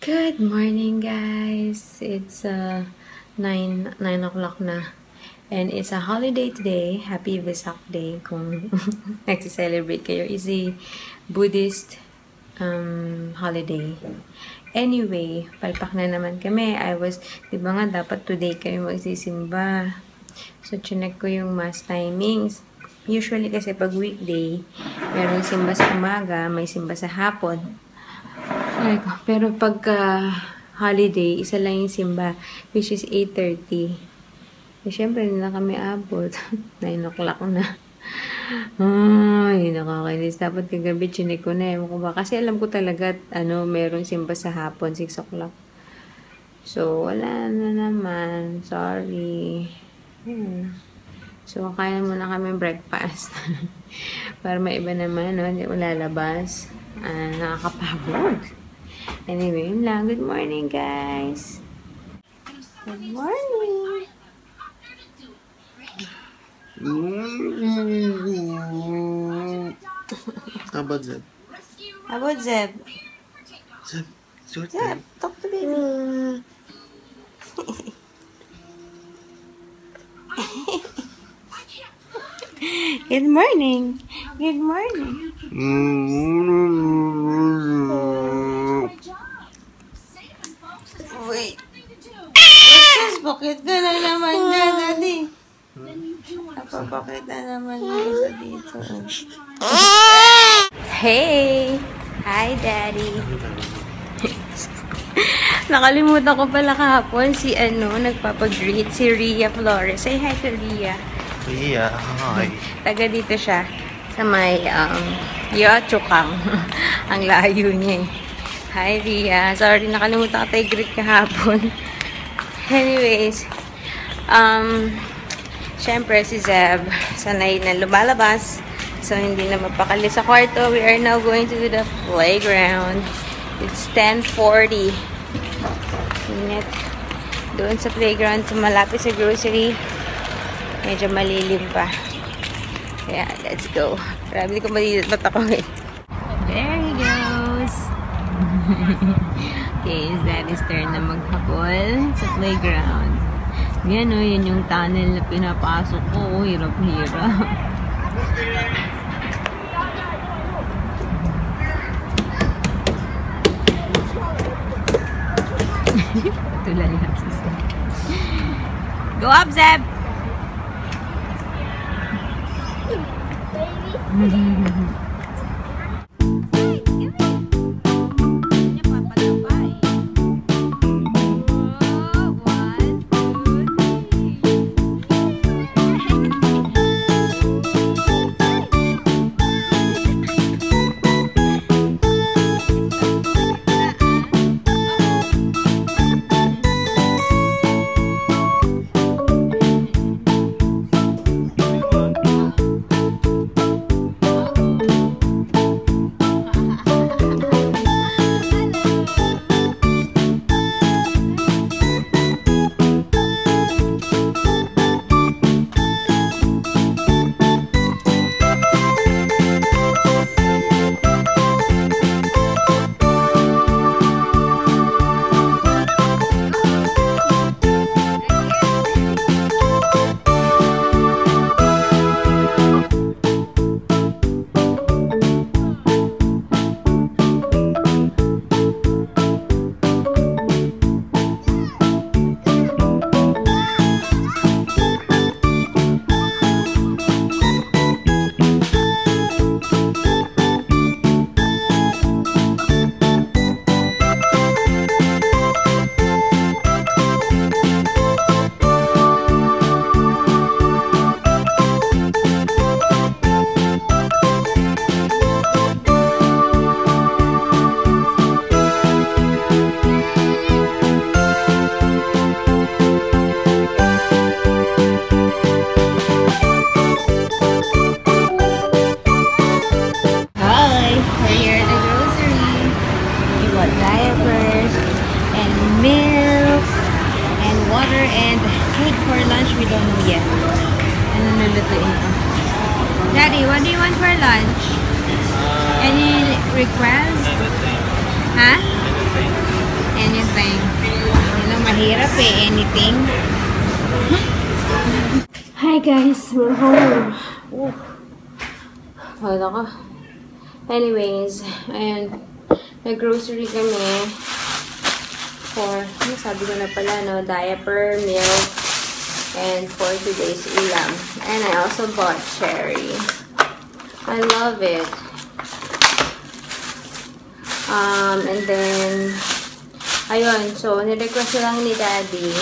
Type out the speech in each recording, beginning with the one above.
Good morning, guys. It's 9 o'clock na. And it's a holiday today. Happy Vesak Day kung nagsi-celebrate kayo. It's a Buddhist holiday. Anyway, palpak na naman kami. Di ba nga dapat today kayo magsisimba. So, chinek ko yung mass timings. Usually kasi pag weekday, merong simba sa umaga, may simba sa hapon. Pero pagka holiday, isa lang yung simba, which is 8:30. Siyempre, hindi na kami abot. 9 o'clock na. Ay, nakakainis. Dapat kagabi, chinek ko na. Ewan ko ba? Kasi alam ko talaga, merong simba sa hapon, 6 o'clock. So, wala na naman. Sorry. So, kaya muna kami breakfast. Para may iba naman, hindi mo lalabas. Nakakapagod. Anyway, yun lang. Good morning, guys. Good morning. How about Zeb? How about Zeb? Zeb, it's your Zeb, turn. talk to baby. Good morning. Good morning. Wait. Bakit ka na naman dyan, Daddy? Napapakit na naman yung isa dito. Hey! Hi, Daddy! Nakalimutan ko pala kahapon nagpapag-greet si Rhea Flores. Say hi to Rhea. Rhea, hi. Taga dito siya sa may Yochukang. Ang layo niya eh. Hi, Rhea. Sorry, nakalimutan ko tayo greet kahapon. Anyways, syempre si Zeb, sanay na lumalabas. So, hindi na mapakali sa kwarto. We are now going to the playground. It's 10:40. Ingat. Doon sa playground, malapit sa grocery. Medyo malilim pa. Kaya, let's go. Grabe ko malilit ako eh. There he goes. Okay, is Daddy's turn na maghabol sa playground. Yan o, yan yung tunnel na pinapasok ko. Hirap-hirap. Tulad yan si Zeb. Go up, Zeb! Daddy, what do you want for lunch? Any request? Huh? something. Yun ang mahirap eh, anything. Hi guys, we're home. Wala ka. Anyways, ayan. Nag-grocery kami for, ano sabi ko na pala, no? Diaper, milk, and for today's ulam. And I also bought cherry. I love it. And then, ayun, so, nirequest lang ni Daddy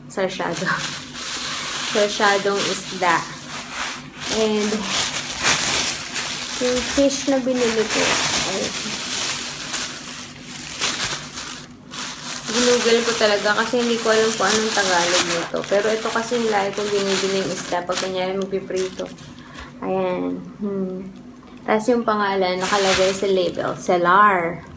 sarsyadong isda. And, yung fish na binili ko, ginugol ko talaga kasi hindi ko alam kung anong Tagalog nito. Pero ito kasi nilai kong binibiling isda pag kanyari magpiprito. Ayan. Tapos yung pangalan nakalagay sa label, Celar.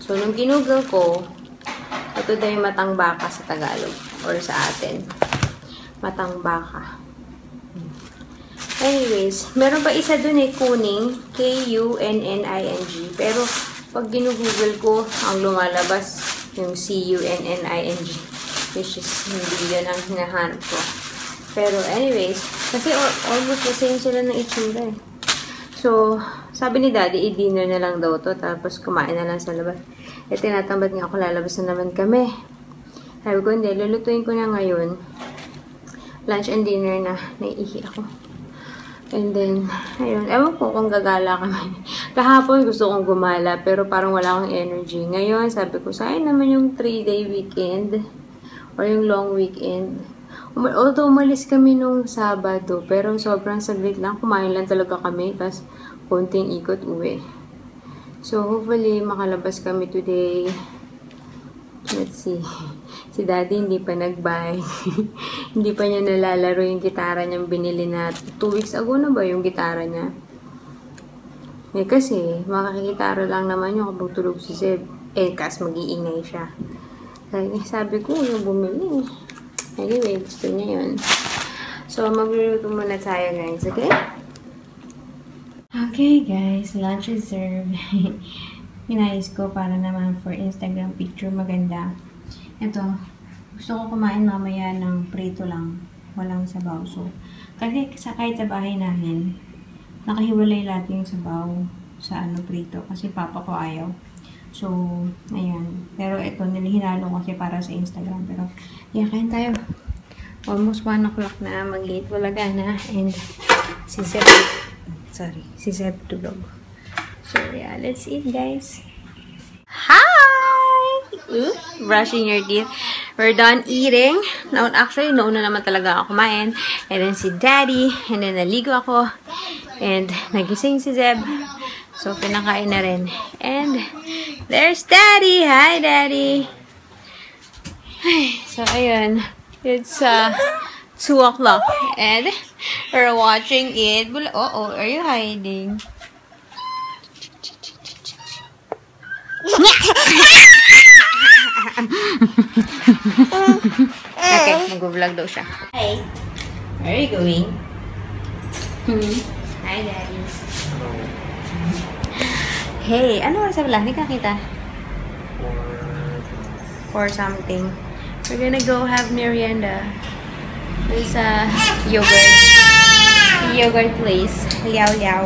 So, nung ginugol ko, ito daw yung matang baka sa Tagalog or sa atin. Matang baka. Anyways, meron pa isa dun eh, kuning. Kunning. Pero, pag ginugugol ko, ang lumalabas yung Cunning. Which is, hindi yun ang hinahanap ko. Pero, anyways, kasi almost the same sila ng itsura eh. So, sabi ni Daddy, i-dinner na lang daw to, tapos kumain na lang sa labas. E, tinatamad nga ako, lalabas na naman kami. Sabi ko, hindi, lulutuin ko na ngayon. Lunch and dinner na, naiihi ako. And then, ayun, ewan ko kung gagala kami. Kahapon gusto kong gumala, pero parang wala akong energy. Ngayon, sabi ko, sayang naman yung 3-day weekend, or yung long weekend. Although, umalis kami nung Sabado, pero sobrang saglit lang. Kumain lang talaga kami, tas konting ikot uwi. So, hopefully, makalabas kami today. Let's see. Si Daddy hindi pa nag-buy. Hindi pa niya nalalaro yung gitara niyang binili na 2 weeks ago na ba yung gitara niya? Eh, kasi, makakagitara lang naman yung kapag tulog si Zeb. Eh, kas mag-iingay siya. Sabi ko, yung bumili. Anyway, gusto niya yun. So, magluluto muna tayo, guys. Okay? Okay, guys. Lunch is served. Inayos ko para naman for Instagram picture maganda. Ito, gusto ko kumain mamaya ng prito lang. Walang sabaw. So, kasi kahit sa bahay namin, nakahiwalay lahat yung sabaw sa prito. Kasi papa ko ayaw. So, ayan. Pero ito, nilihinalo kasi para sa Instagram. Pero, yeah, kain tayo. Almost 1 o'clock na. Mag-8 walaga na. And, si Zeb tulog. So, yeah, let's eat, guys. Hi! Brushing your teeth. We're done eating. Now, actually, nauna naman talaga ako kumain. And then si Daddy. And then naligo ako. And nagising si Zeb. So, pinakain na rin. And there's Daddy! Hi, Daddy! So, ayun. It's 2 o'clock. And we're watching it. Uh-oh, are you hiding? Okay, mag-vlog daw siya. Hi. Where are you going? Hi, Daddy. Hey, ano oras pala? Hindi ka kita. 4 something. We're gonna go have merienda. There's a yogurt place. Liao.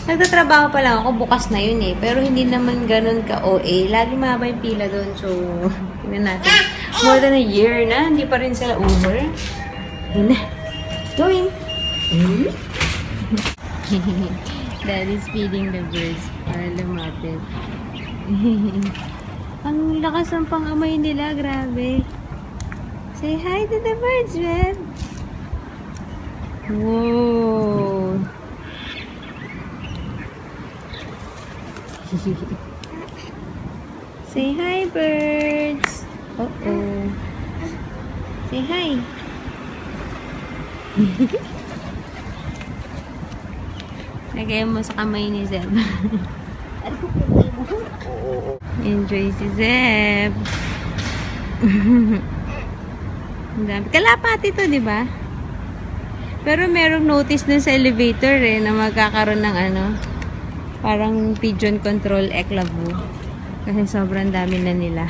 Nagtatrabaho pa lang ako. Bukas na yun eh. Pero hindi naman ganun ka-OA. Lagi mahaba yung pila doon. So, tingnan natin. More than a year na. Hindi pa rin sila over. Ayun na. Go in. Daddy's feeding the birds para lumapit. Ang lakas ng pang-amoy nila. Grabe. Say hi to the birds, man. Whoa. Say hi, birds. Uh-oh. Say hi. Lagay mo sa kamay ni Zeb. Enjoy si Zeb. Kalapati to, di ba? Pero merong notice dun sa elevator na magkakaroon ng parang pigeon control eklavu. Kasi sobrang dami na nila.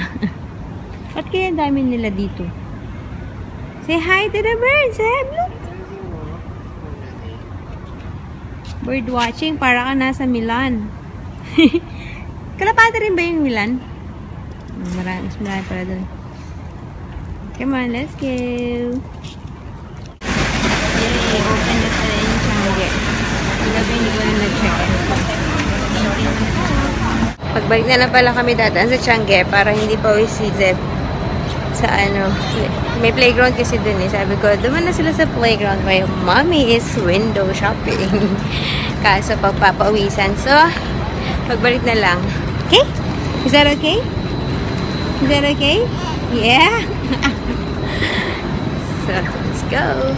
Ba't kaya dami nila dito? Say hi to the birds, Zeb! Look! Bird watching, para ka nasa Milan. Kalapate rin ba yung Milan? Mas marami pala doon. Come on, let's go! Yay! Open na pala yung Changi. Hindi ko na nag-check in. Pagbalik na lang pala kami dadaan sa Changi para hindi pa uwi si Zeb sa ano. May playground kasi dun eh. Sabi ko, duman na sila sa playground. My mommy is window shopping. Kaso pagpapawisan. So, pagbalik na lang. Okay? Is that okay? Is that okay? Yeah? So, let's go.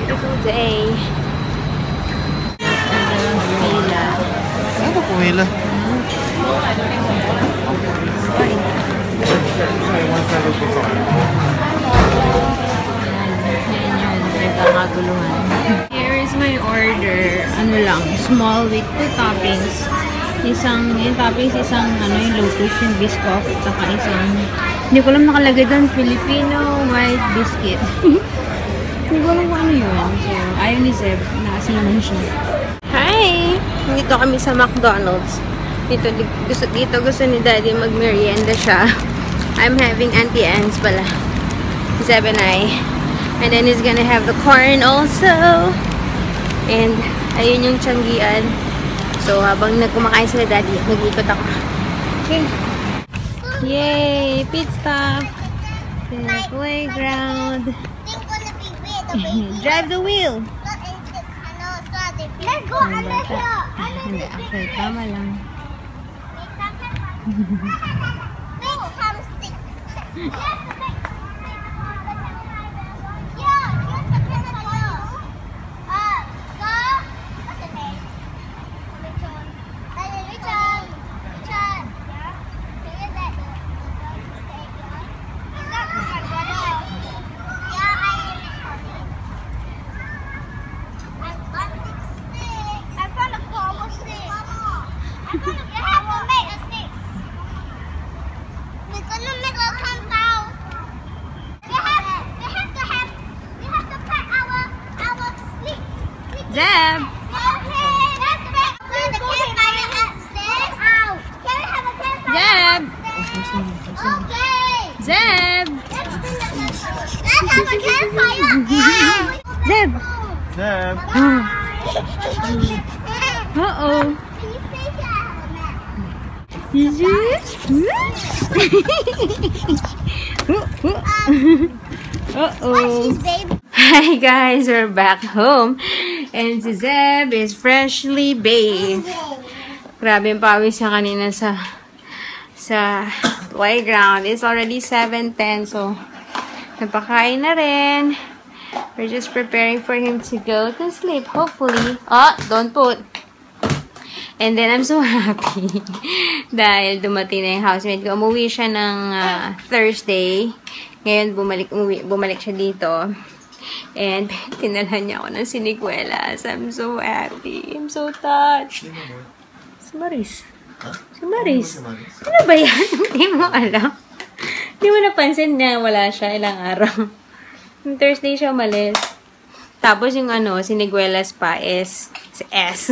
Beautiful day. Pumila. Ano ba pumila? Here is my order. Ano lang, small with 2 toppings. Yung toppings, isang yung lotus, yung biscoff, saka isang, hindi ko alam nakalagay doon, Filipino white biscuit. Hindi ko alam kung ano yun. So, ayaw ni Zeb, nakasiman siya. Hi! Dito kami sa McDonald's. Dito gusto ni Daddy mag-merienda siya. I'm having Auntie Anne's pala. Zeb and I. And then he's gonna have the corn also. And ayun yung Changian. So habang nagkumakain sila Daddy, nag-ikot ako. Okay. Yay! Pit stop! The playground. Drive the wheel! Let's go under here. Hindi, actually, tama lang. Make some sticks. Zeb! Zeb! Zeb! Let's have a campfire. Zeb! Zeb! Uh-oh. Uh-oh. Hi guys, we're back home. And si Zeb is freshly bathed. Grabe yung pawis niya kanina sa playground. It's already 7:10, so napakain na rin. We're just preparing for him to go to sleep, hopefully. Oh, don't put. And then, I'm so happy dahil dumating na yung housemate ko. Umuwi siya ng Thursday. Ngayon, bumalik siya dito. And, tinalhan niya ako ng siniguelas. I'm so happy. I'm so touched. Si Maris. Si Maris. Ano ba yan? Hindi mo alam. Hindi mo napansin na wala siya ilang araw. Yung Thursday siya umalis. Tapos yung siniguelas pa is S.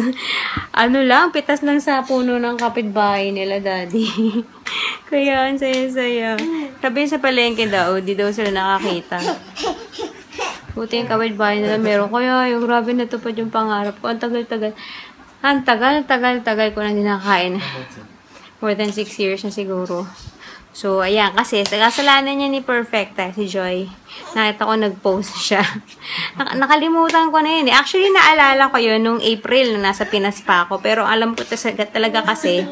Ano lang, pitas lang sa puno ng kapitbahay nila, Daddy. Kaya, ang saya-saya. Sabi sa palengke daw, di daw sila nakakita. Buti yung kapitbahay nila, meron. Kaya, yung grabe natupad yung pangarap ko. Ang tagal-tagal. Ang tagal ko na dinakain. More than 6 years na siguro. So, ayan. Kasi, sa kasalanan niya ni Perfecta, si Joy, nakita ko nag-post siya. Nakalimutan ko na yun. Actually, naalala ko yun nung April na nasa Pinas pa ako. Pero alam ko talaga kasi,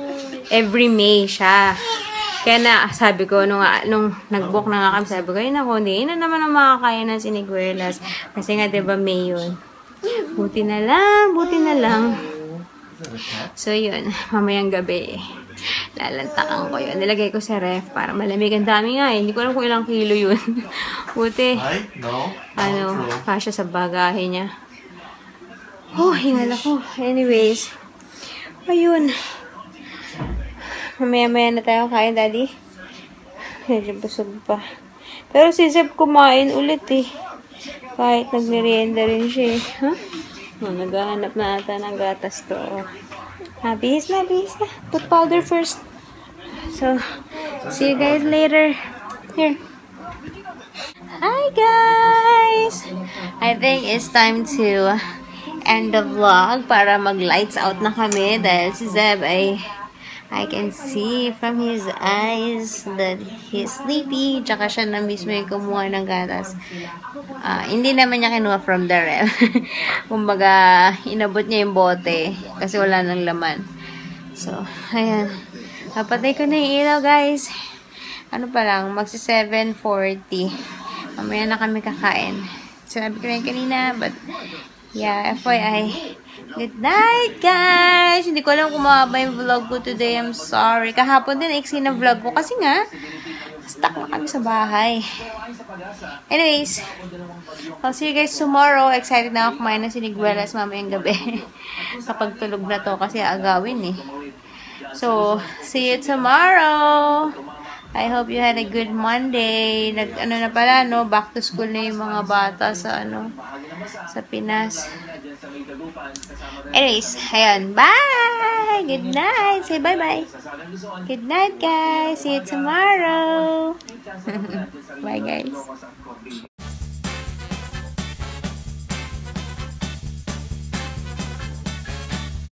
every May siya. Kaya na, sabi ko, nung nag-book na nga kami, sabi ko, yun ako, hindi na naman ang makakaya ng siniguelas. Kasi nga, diba, May yun. Buti na lang. So, yun. Mamayang gabi, lalantakan ko yun. Nilagay ko sa ref para malamig. Ang dami nga eh. Hindi ko alam kung ilang kilo yun. Buti. Kasya sa bagahe niya. Oh, hingal ako. Anyways. Ayun. Mamaya-maya na tayo kain, Daddy. Medyo busog pa. Pero si Zeb kumain ulit eh. Kahit nagmerienda rin siya eh. Huh? Oh, naghahanap na ata ng gatas to. Bihis na, bihis na. Put powder first. So, see you guys later. Here. Hi guys! I think it's time to end the vlog para mag-lights out na kami dahil si Zeb ay I can see from his eyes that he's sleepy. Tsaka siya na mismo yung kumuha ng gatas. Hindi naman niya kinuha from the ref. Kumbaga, inabot niya yung bote kasi wala nang laman. So, ayan. Napatay ko na yung ilaw, guys. Ano pa lang, magsi 7:40. Mamaya na kami kakain. Sinabi ko na yun kanina, but yeah, FYI. Good night, guys! Hindi ko alam kung mahaba yung vlog ko today. I'm sorry. Kahapon din, iksi na vlog ko. Kasi nga, stuck na kami sa bahay. Anyways, I'll see you guys tomorrow. Excited na ako kumain ng siniguelas mamayang gabi. Kapag tulog na to, kasi agawin eh. So, see you tomorrow! I hope you had a good Monday. Ano na pala, no? Back to school na yung mga bata sa, sa Pinas. Anyways, ayan. Bye! Good night! Say bye-bye. Good night, guys. See you tomorrow. Bye, guys.